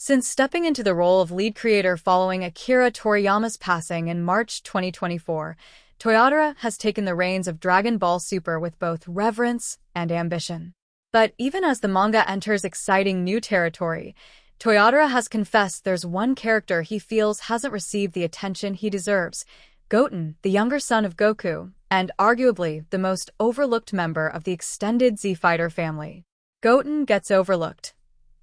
Since stepping into the role of lead creator following Akira Toriyama's passing in March 2024, Toyotara has taken the reins of Dragon Ball Super with both reverence and ambition. But even as the manga enters exciting new territory, Toyotara has confessed there's one character he feels hasn't received the attention he deserves: Goten, the younger son of Goku, and arguably the most overlooked member of the extended Z-Fighter family. Goten gets overlooked,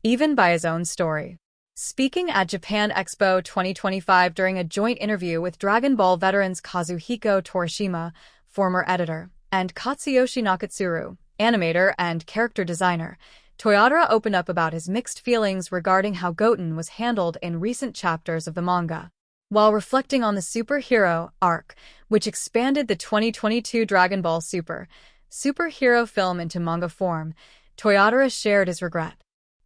even by his own story. Speaking at Japan Expo 2025 during a joint interview with Dragon Ball veterans Kazuhiko Torishima, former editor, and Katsuyoshi Nakatsuru, animator and character designer, Toyotara opened up about his mixed feelings regarding how Goten was handled in recent chapters of the manga. While reflecting on the superhero arc, which expanded the 2022 Dragon Ball superhero film into manga form, Toyotara shared his regret.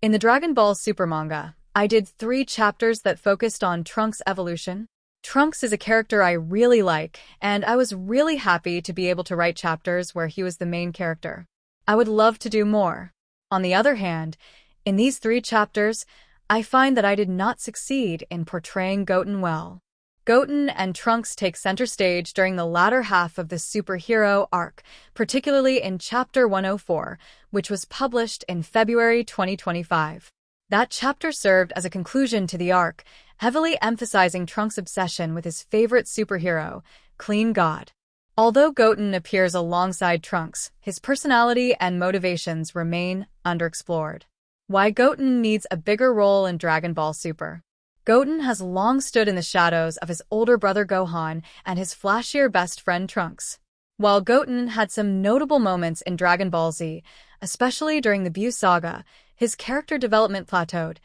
In the Dragon Ball Super manga, I did 3 chapters that focused on Trunks' evolution. Trunks is a character I really like, and I was really happy to be able to write chapters where he was the main character. I would love to do more. On the other hand, in these 3 chapters, I find that I did not succeed in portraying Goten well. Goten and Trunks take center stage during the latter half of the superhero arc, particularly in Chapter 104, which was published in February 2025. That chapter served as a conclusion to the arc, heavily emphasizing Trunks' obsession with his favorite superhero, Clean God. Although Goten appears alongside Trunks, his personality and motivations remain underexplored. Why Goten needs a bigger role in Dragon Ball Super. Goten has long stood in the shadows of his older brother Gohan and his flashier best friend Trunks. While Goten had some notable moments in Dragon Ball Z, especially during the Buu saga, his character development plateaued,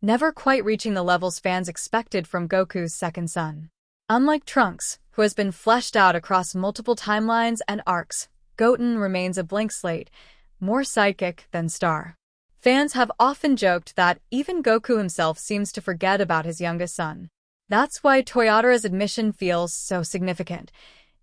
never quite reaching the levels fans expected from Goku's second son. Unlike Trunks, who has been fleshed out across multiple timelines and arcs, Goten remains a blank slate, more psychic than star. Fans have often joked that even Goku himself seems to forget about his youngest son. That's why Toyotara's admission feels so significant.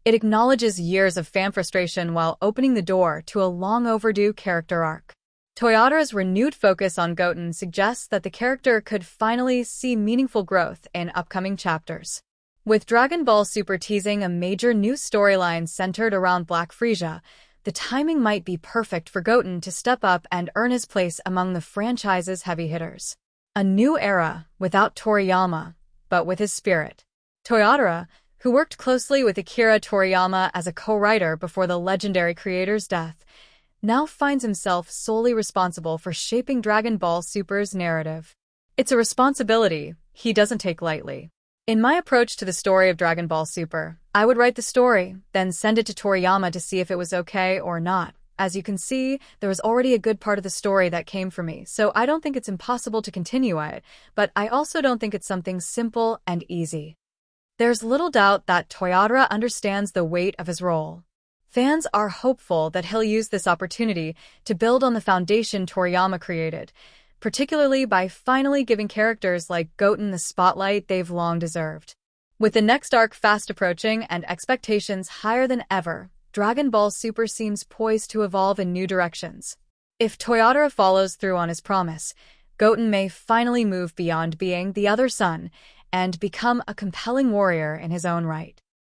It acknowledges years of fan frustration while opening the door to a long-overdue character arc. Toyotara's renewed focus on Goten suggests that the character could finally see meaningful growth in upcoming chapters. With Dragon Ball Super teasing a major new storyline centered around Black Frieza, the timing might be perfect for Goten to step up and earn his place among the franchise's heavy hitters. A new era without Toriyama, but with his spirit. Toyotara, who worked closely with Akira Toriyama as a co-writer before the legendary creator's death, now finds himself solely responsible for shaping Dragon Ball Super's narrative. It's a responsibility he doesn't take lightly. In my approach to the story of Dragon Ball Super, I would write the story, then send it to Toriyama to see if it was okay or not. As you can see, there was already a good part of the story that came from me, so I don't think it's impossible to continue it, but I also don't think it's something simple and easy. There's little doubt that Toyotara understands the weight of his role. Fans are hopeful that he'll use this opportunity to build on the foundation Toriyama created, particularly by finally giving characters like Goten the spotlight they've long deserved. With the next arc fast approaching and expectations higher than ever, Dragon Ball Super seems poised to evolve in new directions. If Toyotara follows through on his promise, Goten may finally move beyond being the other son and become a compelling warrior in his own right.